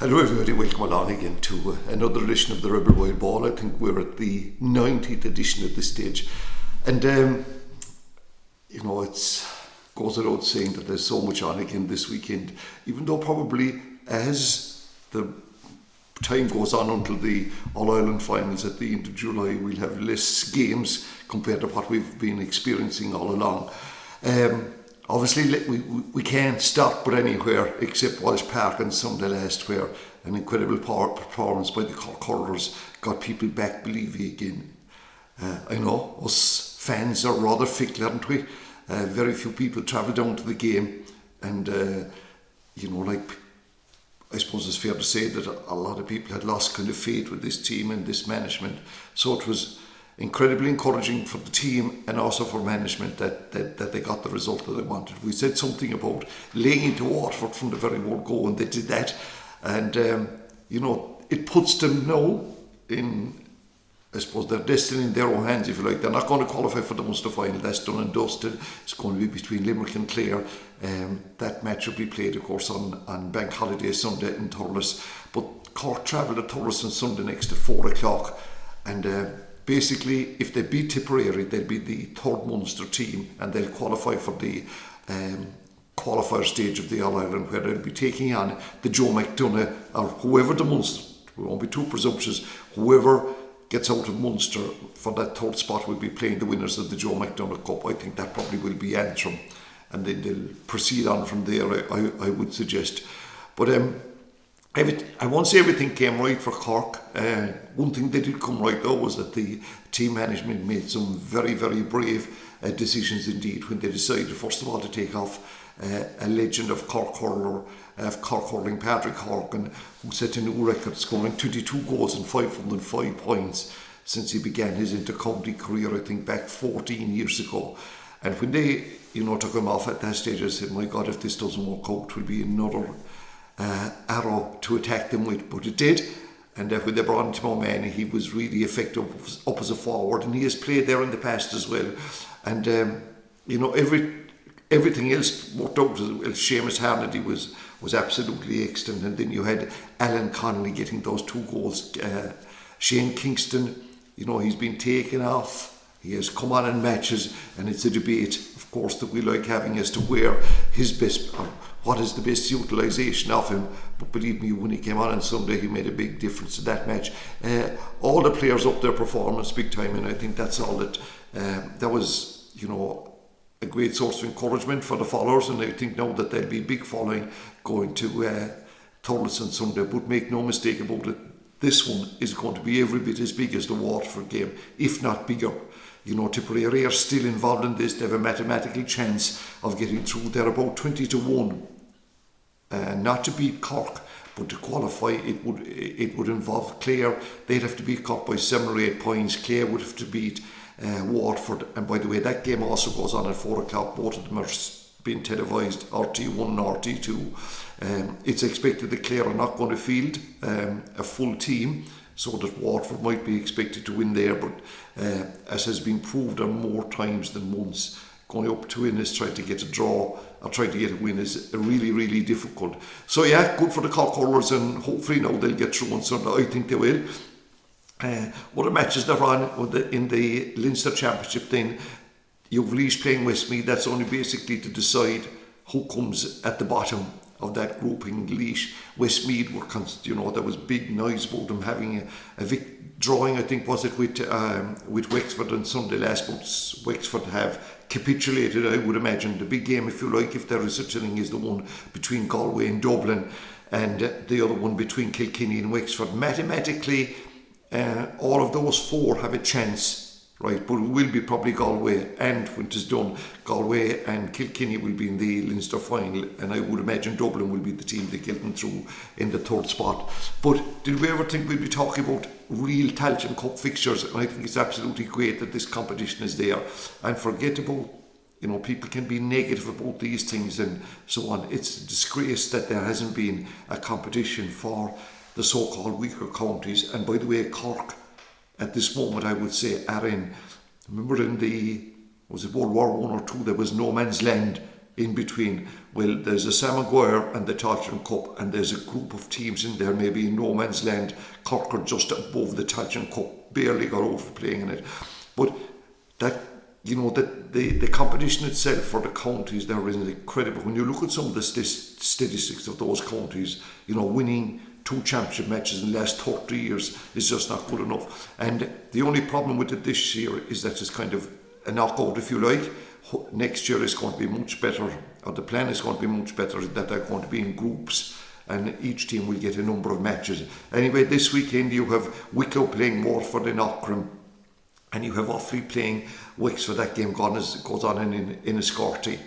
Hello everybody, welcome along again to another edition of the Rebel Wild Ball. I think we're at the 90th edition at this stage. And, it goes without saying that there's so much on again this weekend, even though probably as the time goes on until the All-Ireland finals at the end of July, we'll have less games compared to what we've been experiencing all along. Obviously, we can't stop but anywhere except Walsh Park on Sunday last, where an incredible performance by the curlers got people back believing again. I know us fans are rather fickle, aren't we? Very few people travel down to the game, and I suppose it's fair to say that a lot of people had lost kind of faith with this team and this management. So it was incredibly encouraging for the team and also for management that they got the result that they wanted. We said something about laying into Waterford from the very word go, and they did that. And, it puts them now in, I suppose, their destiny in their own hands, if you like. They're not going to qualify for the Munster final. That's done and dusted. It's going to be between Limerick and Clare. That match will be played, of course, on Bank Holiday Sunday in Thurles. But Cork travel to Thurles on Sunday next at 4 o'clock. And basically, if they beat Tipperary, they'll be the third Munster team, and they'll qualify for the qualifier stage of the All-Ireland, where they'll be taking on the Joe McDonagh, or whoever the Munster, we won't be too presumptuous, whoever gets out of Munster for that third spot will be playing the winners of the Joe McDonagh Cup. I think that probably will be Antrim, and then they'll proceed on from there, I would suggest. But I won't say everything came right for Cork. One thing that did come right though was that the team management made some very, very brave decisions indeed when they decided, first of all, to take off a legend of Cork hurling, Patrick Horgan, who set a new record, scoring 22 goals and 505 points since he began his inter-county career, I think back 14 years ago. And when they, took him off at that stage, I said, my God, if this doesn't work out, it will be another arrow to attack them with. But it did. And when they brought in Tim O'Mahony, he was really effective up as a forward, and he has played there in the past as well. And everything else worked out as well. Seamus Harnedy was absolutely excellent, and then you had Alan Connolly getting those 2 goals. Shane Kingston, he's been taken off. He has come on in matches, and it's a debate, of course, that we like having as to where his best, or what is the best utilisation of him. But believe me, when he came on Sunday, he made a big difference in that match. All the players up their performance big time, and I think that's all that was, a great source of encouragement for the followers, and I think now that there'll be a big following going to Thurles on Sunday. But make no mistake about it, this one is going to be every bit as big as the Waterford game, if not bigger. Tipperary are still involved in this. They have a mathematical chance of getting through. They're about 20 to 1. Not to beat Cork, but to qualify, it would involve Clare. They'd have to beat Cork by 7 or 8 points. Clare would have to beat Waterford. And by the way, that game also goes on at 4 o'clock. Both of them are being televised, RT1 and RT2. It's expected that Clare are not going to field a full team, so that Waterford might be expected to win there, but as has been proved on more times than once, going up to win is trying to get a draw or trying to get a win is really, really difficult. So yeah, good for the Cork hurlers, and hopefully now they'll get through on Sunday. I think they will. Other matches they're on in the Leinster Championship, then you've Laois playing Westmeath. That's only basically to decide who comes at the bottom of that grouping. Laois, Westmeath were, there was big noise about them having a drawing, I think, was it, with Wexford on Sunday last, but Wexford have capitulated, I would imagine. The big game, if you like, if there is such a thing, is the one between Galway and Dublin, and the other one between Kilkenny and Wexford. Mathematically, all of those 4 have a chance, right? But it will be probably Galway, and when it is done, Galway and Kilkenny will be in the Leinster final, and I would imagine Dublin will be the team that get them through in the 3rd spot. But did we ever think we'd be talking about real Tailteann Cup fixtures? And I think it's absolutely great that this competition is there. And forget about, people can be negative about these things and so on. It's a disgrace that there hasn't been a competition for the so-called weaker counties. And by the way, Cork, at this moment, I would say, are in, remember in the, was it World War I or II, there was no man's land in between. Well, there's a Sam Maguire and the Tailteann Cup, and there's a group of teams in there, maybe in no man's land. Cork are just above the Tailteann Cup, barely got over playing in it. But that, you know, that the competition itself for the counties there is incredible. When you look at some of the statistics of those counties, you know, winning 2 championship matches in the last 30 years is just not good enough. And the only problem with it this year is that it's kind of a knockout, if you like. Next year is going to be much better, or the plan is going to be much better, that they're going to be in groups and each team will get a number of matches. Anyway, this weekend you have Wicklow playing Waterford in Aughrim, and you have Offaly playing Wexford. That game goes on in Enniscorthy.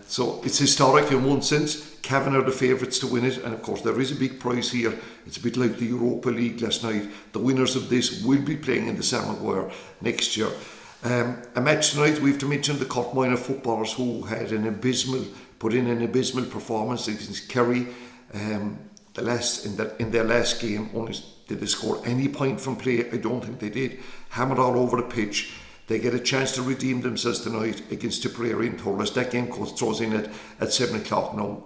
So it's historic in one sense. Cavan are the favourites to win it, and of course there is a big prize here. It's a bit like the Europa League last night. The winners of this will be playing in the Sam Maguire next year. A match tonight, we have to mention the Cork Minor footballers who had put in an abysmal performance against Kerry. In their last game, only did they score any point from play. I don't think they did. Hammered all over the pitch. They get a chance to redeem themselves tonight against Tipperary in Thurles. That game throws in at 7 o'clock. Now,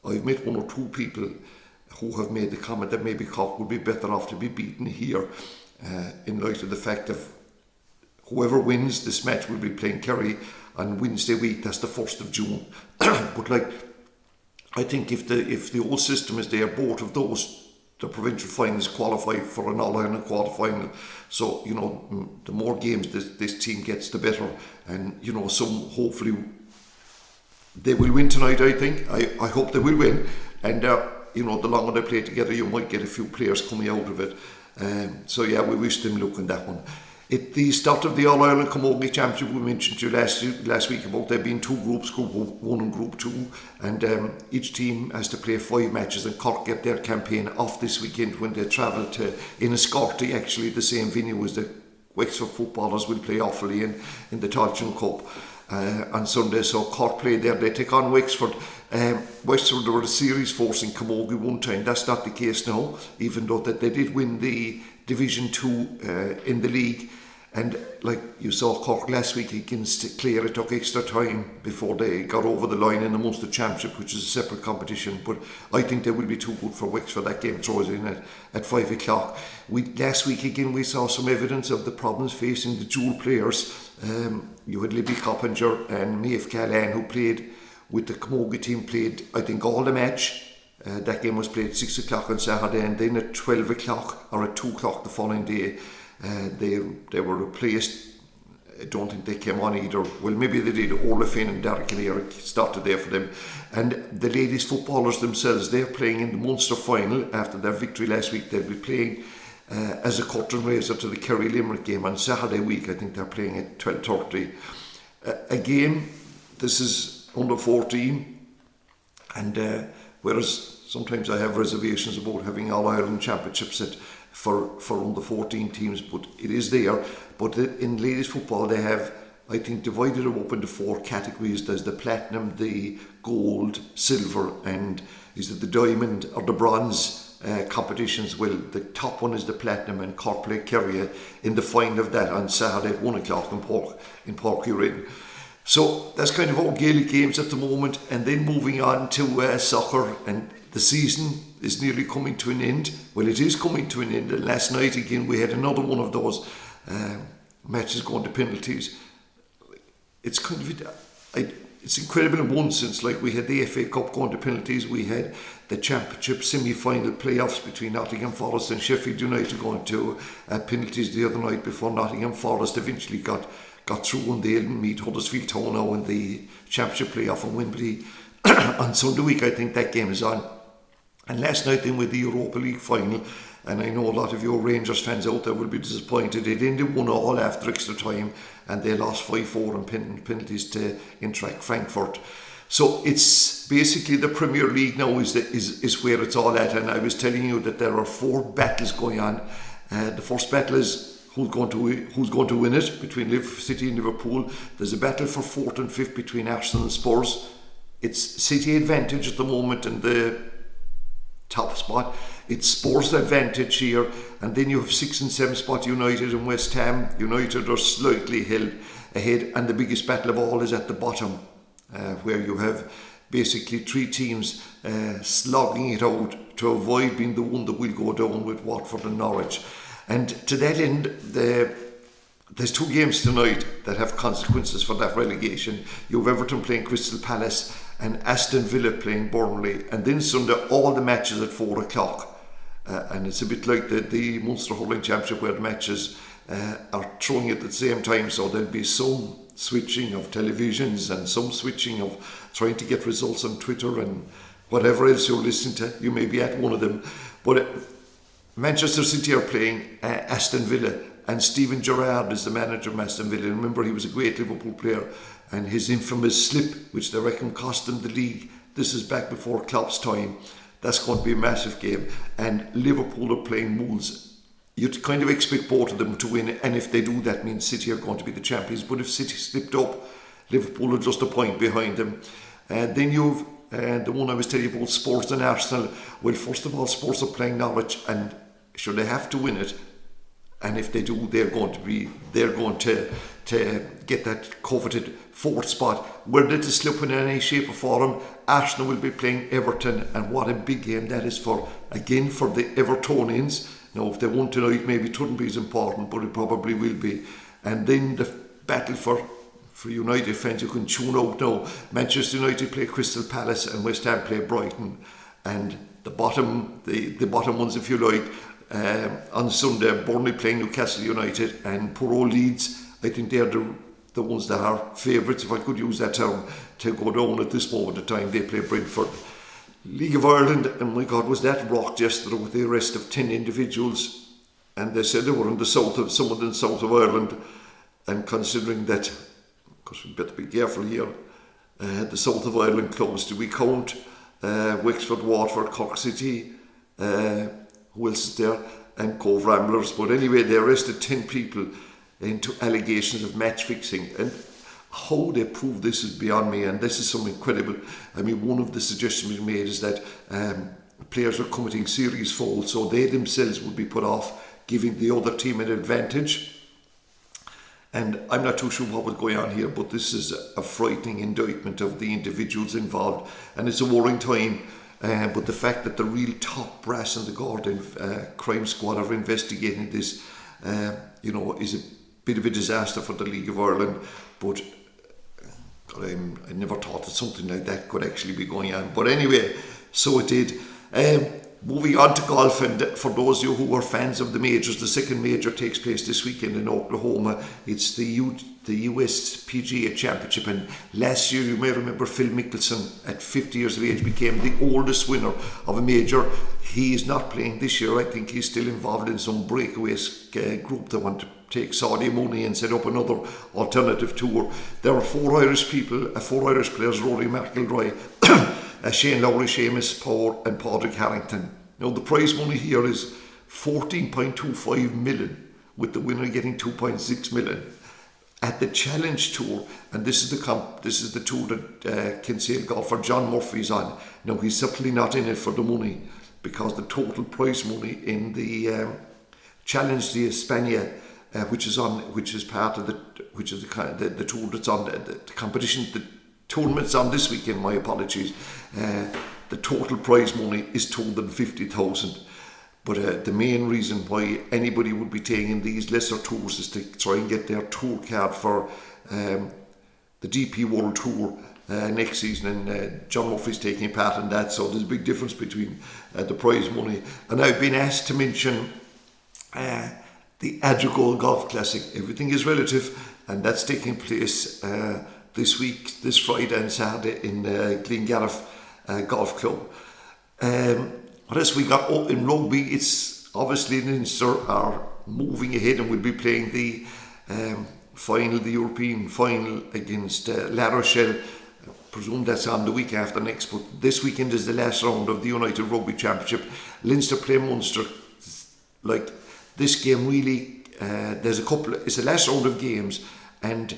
I've met 1 or 2 people who have made the comment that maybe Cork would be better off to be beaten here, in light of the fact that whoever wins this match will be playing Kerry on Wednesday week. That's the 1st of June. But I think if the old system is there, both of those, the provincial finals qualify for an All-Ireland quarter-final. So, you know, the more games this team gets, the better. And, you know, hopefully they will win tonight, I think. I hope they will win. And, you know, the longer they play together, you might get a few players coming out of it. So, yeah, we wish them luck in that one. At the start of the All-Ireland Camogie Championship, we mentioned to you last week about there being 2 groups, Group 1 and Group 2, and each team has to play 5 matches, and Cork get their campaign off this weekend when they travel to Enniscorthy, actually the same venue as the Wexford footballers will play Offaly in the Tailteann Cup on Sunday. So Cork play there, they take on Wexford. Wexford were a series force in Camogie one time. That's not the case now, even though that they did win the Division 2 in the league. And like you saw Cork last week against Clare, it took extra time before they got over the line in the Munster Championship, which is a separate competition. But I think they will be too good for Wexford. That game throws in at 5 o'clock. Last week again we saw some evidence of the problems facing the dual players. You had Libby Coppinger and Maeve Callan, who played with the Camogie team, played I think all the match. That game was played at 6 o'clock on Saturday, and then at 12 o'clock or at 2 o'clock the following day they were replaced. I don't think they came on either. Well, maybe they did. Orla Finn and Derek and Eric started there for them. And the ladies footballers themselves, they're playing in the Munster final after their victory last week. They'll be playing as a curtain raiser to the Kerry Limerick game on Saturday week. I think they're playing at 12:30. Again, this is under 14, and whereas sometimes I have reservations about having All-Ireland Championships for under 14 teams, but it is there. But in ladies football they have, I think, divided them up into 4 categories. There's the platinum, the gold, silver, and is it the diamond or the bronze competitions. Well, the top one is the platinum, and Cork play Kerry in the final of that on Saturday at 1 o'clock in Páirc Uí Rinn. So that's kind of our Gaelic games at the moment, and then moving on to soccer, and the season is nearly coming to an end. Well, it is coming to an end, and last night again we had another one of those matches going to penalties. It's kind of it's incredible in one sense. Like, we had the FA Cup going to penalties, we had the Championship semi-final playoffs between Nottingham Forest and Sheffield United going to penalties the other night before Nottingham Forest eventually got through, and they'll meet Huddersfield Town now in the Championship playoff in Wembley on Sunday week. I think that game is on. And last night then with the Europa League final, and I know a lot of your Rangers fans out there will be disappointed, it ended 1-1 after extra time, and they lost 5-4 in penalties to Eintracht Frankfurt. So it's basically the Premier League now is where it's all at. And I was telling you that there are 4 battles going on. The first battle is who's going to win it between Liverpool City and Liverpool. There's a battle for 4th and 5th between Arsenal and Spurs. It's City advantage at the moment in the top spot. It's Spurs advantage here, and then you have 6th and 7th spot United and West Ham. United are slightly ahead, and the biggest battle of all is at the bottom where you have basically 3 teams slogging it out to avoid being the one that will go down with Watford and Norwich. And to that end, there's 2 games tonight that have consequences for that relegation. You have Everton playing Crystal Palace and Aston Villa playing Burnley, and then Sunday all the matches at 4 o'clock. And it's a bit like the Munster Hurling Championship, where the matches are throwing at the same time, so there'll be some switching of televisions and some switching of trying to get results on Twitter and whatever else you're listening to. You may be at one of them. But Manchester City are playing Aston Villa, and Steven Gerrard is the manager of Aston Villa. Remember, he was a great Liverpool player, and his infamous slip, which they reckon cost him the league, this is back before Klopp's time. That's going to be a massive game. And Liverpool are playing Wolves. You'd kind of expect both of them to win, and if they do, that means City are going to be the champions. But if City slipped up, Liverpool are just a point behind them. Then you've the one I was telling you about, Spurs and Arsenal. Well, first of all, Spurs are playing Norwich, and sure, they have to win it. And if they do, they're going to get that coveted 4th spot. Were they to slip in any shape or form, Arsenal will be playing Everton, and what a big game that is for the Evertonians. Now, if they won tonight, maybe it wouldn't be as important, but it probably will be. And then the battle for United fans, you can tune out now. Manchester United play Crystal Palace and West Ham play Brighton. And the bottom ones, if you like, on Sunday, Burnley playing Newcastle United, and poor old Leeds. I think they're the ones that are favourites, if I could use that term, to go down at this moment of time. They play Brentford. League of Ireland, and my God, was that rocked yesterday with the arrest of 10 individuals, and they said they were in the south of Ireland. And considering that, because we better be careful here, the south of Ireland clubs, do we count Wexford, Waterford, Cork City, who else is there, and Cove Ramblers? But anyway, they arrested 10 people into allegations of match fixing, and how they prove this is beyond me, and this is something incredible. I mean, one of the suggestions we made is that players are committing serious faults, so they themselves would be put off, giving the other team an advantage. And I'm not too sure what was going on here, but this is a frightening indictment of the individuals involved, and it's a worrying time. But the fact that the real top brass in the Gordon crime squad are investigating this, is a bit of a disaster for the League of Ireland. But I never thought that something like that could actually be going on. But anyway, so it did. Moving on to golf, and for those of you who are fans of the majors, the second major takes place this weekend in Oklahoma. It's the US PGA Championship, and last year, you may remember, Phil Mickelson at 50 years of age became the oldest winner of a major. He is not playing this year. I think he's still involved in some breakaway group that want to take Saudi money and set up another alternative tour. There are 4 Irish players, Rory McIlroy, Shane Lowry, Seamus Power and Padraig Harrington. Now, the prize money here is 14.25 million, with the winner getting 2.6 million. At the Challenge Tour, and this is the tour that Kinsale golfer John Murphy's on. Now, he's certainly not in it for the money, because the total prize money in the Challenge de España, which is part of the tour that's on the competition, the tournament's on this weekend, my apologies. The total prize money is 250,000. But the main reason why anybody would be taking these lesser tours is to try and get their tour card for the DP World Tour next season, and John Murphy's taking part in that, so there's a big difference between the prize money. And I've been asked to mention the Adrigole Golf Classic. Everything is relative, and that's taking place this Friday and Saturday in Glengariff Golf Club. What else we got? In rugby, it's obviously Leinster are moving ahead, and we'll be playing the the European final against La Rochelle. I presume that's on the week after next, but this weekend is the last round of the United Rugby Championship. Leinster play Munster. Like, this game really, it's the last round of games, and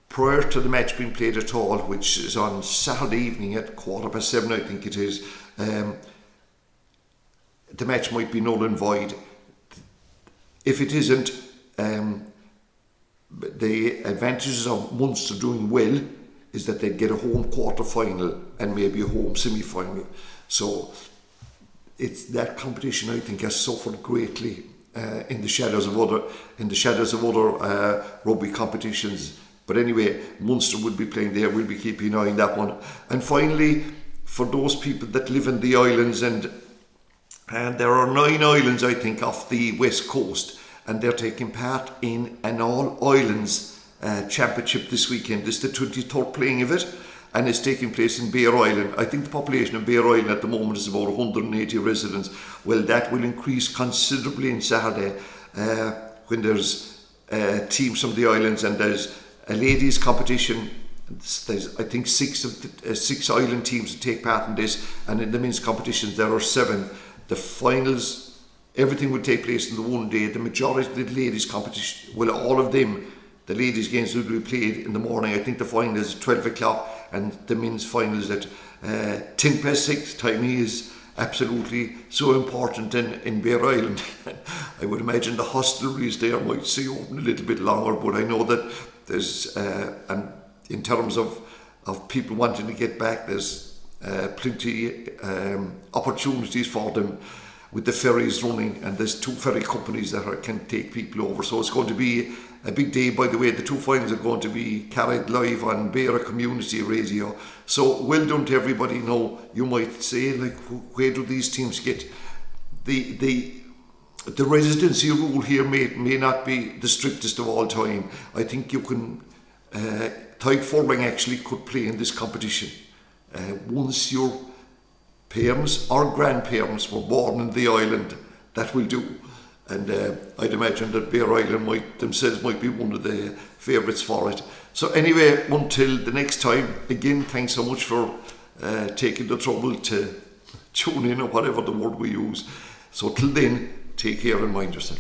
prior to the match being played at all, which is on Saturday evening at 7:15, I think it is, the match might be null and void. If it isn't, the advantages of Munster doing well is that they'd get a home quarter-final and maybe a home semi-final. So it's that competition, I think, has suffered greatly in the shadows of other rugby competitions. But anyway, Munster will be playing there. We'll be keeping an eye on that one. And finally, for those people that live in the islands, and there are 9 islands, I think, off the west coast, and they're taking part in an all-islands championship this weekend. This is the 23rd playing of it, and it's taking place in Bear Island. I think the population of Bear Island at the moment is about 180 residents. Well, that will increase considerably on Saturday when there's teams from the islands, and there's a ladies competition. There's, I think, 6 island teams that take part in this, and in the men's competitions there are 7. The finals, everything will take place in the one day. The majority of the ladies competition, well, all of them, the ladies games will be played in the morning. I think the final is at 12 o'clock and the men's final is at 6:10. Timing is absolutely so important in Bear Island. I would imagine the hostelries there might stay open a little bit longer, but I know that there's, and in terms of people wanting to get back, there's plenty opportunities for them with the ferries running, and there's 2 ferry companies that can take people over. So it's going to be a big day. By the way, the 2 finals are going to be carried live on Beara Community Radio. So well done to everybody. Now, you might say, like, where do these teams get the residency rule here may not be the strictest of all time. I think you can Tyke Furling actually could play in this competition once your parents or grandparents were born in the island. That will do. And I'd imagine that Bear Island might be one of the favourites for it. So anyway, until the next time, again, thanks so much for taking the trouble to tune in, or whatever the word we use. So till then, take care and mind yourself.